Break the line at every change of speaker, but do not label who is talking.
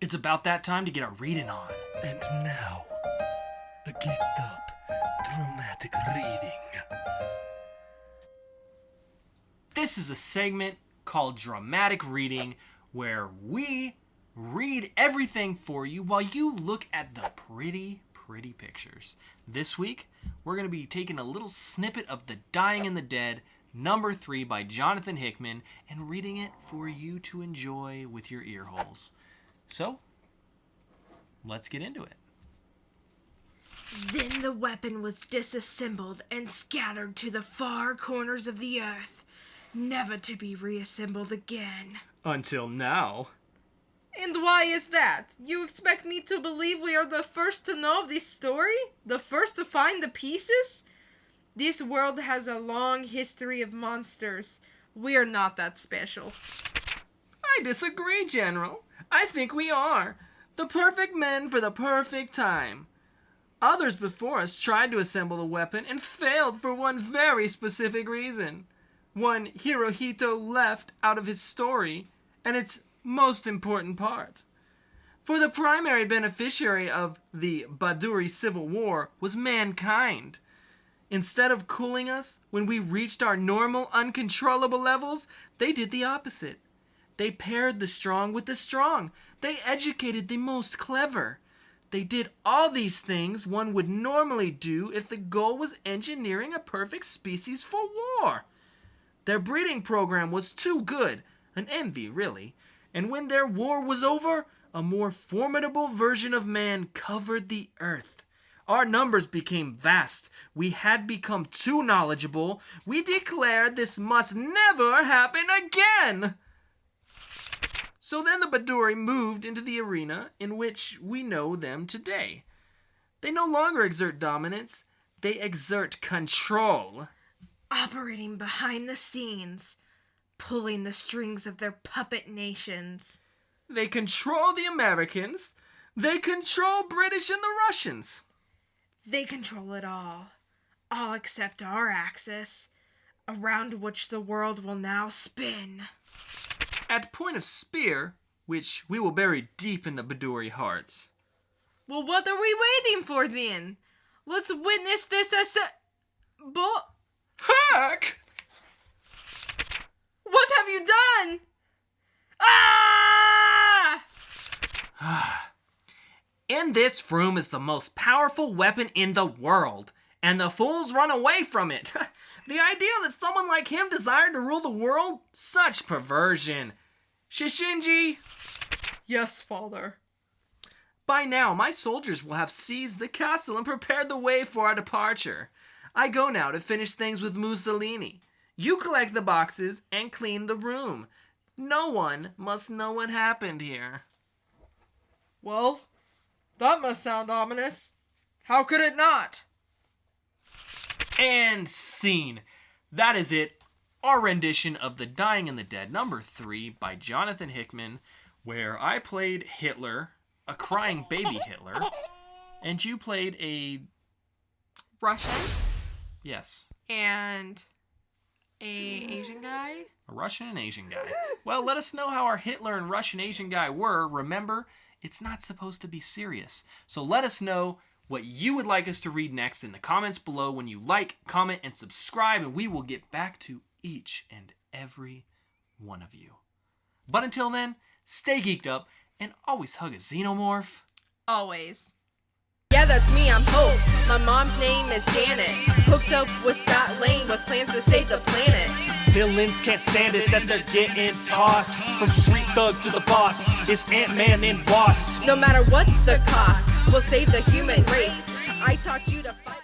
It's about that time to get our reading on.
And now, a geeked up dramatic reading.
This is a segment called Dramatic Reading where we read everything for you while you look at the pretty pictures. This week, we're going to be taking a little snippet of The Dying and the Dead, number 3 by Jonathan Hickman, and reading it for you to enjoy with your ear holes. So, let's get into it.
Then the weapon was disassembled and scattered to the far corners of the earth, never to be reassembled again.
Until now.
And why is that? You expect me to believe we are the first to know of this story? The first to find the pieces? This world has a long history of monsters. We are not that special.
I disagree, General. I think we are. The perfect men for the perfect time. Others before us tried to assemble the weapon and failed for one very specific reason. One Hirohito left out of his story, and its most important part. For the primary beneficiary of the Baduri Civil War was mankind. Instead of cooling us when we reached our normal, uncontrollable levels, they did the opposite. They paired the strong with the strong. They educated the most clever. They did all these things one would normally do if the goal was engineering a perfect species for war. Their breeding program was too good, an envy really, and when their war was over, a more formidable version of man covered the earth. Our numbers became vast. We had become too knowledgeable. We declared this must never happen again. So then the Baduri moved into the arena in which we know them today. They no longer exert dominance. They exert control.
Operating behind the scenes, pulling the strings of their puppet nations.
They control the Americans. They control British and the Russians.
They control it all except our axis, around which the world will now spin.
At point of spear, which we will bury deep in the Baduri hearts.
Well, what are we waiting for then? Let's witness this
Heck!
What have you done? Ah!
In this room is the most powerful weapon in the world, and the fools run away from it. The idea that someone like him desired to rule the world? Such perversion. Shishinji?
Yes, father.
By now, my soldiers will have seized the castle and prepared the way for our departure. I go now to finish things with Mussolini. You collect the boxes and clean the room. No one must know what happened here.
Well, that must sound ominous. How could it not?
And scene. That is it. Our rendition of The Dying and the Dead, number 3 by Jonathan Hickman, where I played Hitler, a crying baby Hitler, and you played a...
Russian
Yes.
and a Asian guy?
A Russian and Asian guy. Well, let us know how our Hitler and Russian Asian guy were. Remember, it's not supposed to be serious. So let us know what you would like us to read next in the comments below when you like, comment, and subscribe, and we will get back to each and every one of you. But until then, stay geeked up and always hug a xenomorph.
Always.
Yeah, that's me, I'm Hope. My mom's name is Janet. Hooked up with Scott Lane with plans to save the planet.
Villains can't stand it that they're getting tossed. From street thug to the boss, it's Ant-Man and Wasp.
No matter what's the cost, we'll save the human race. I taught you to fight.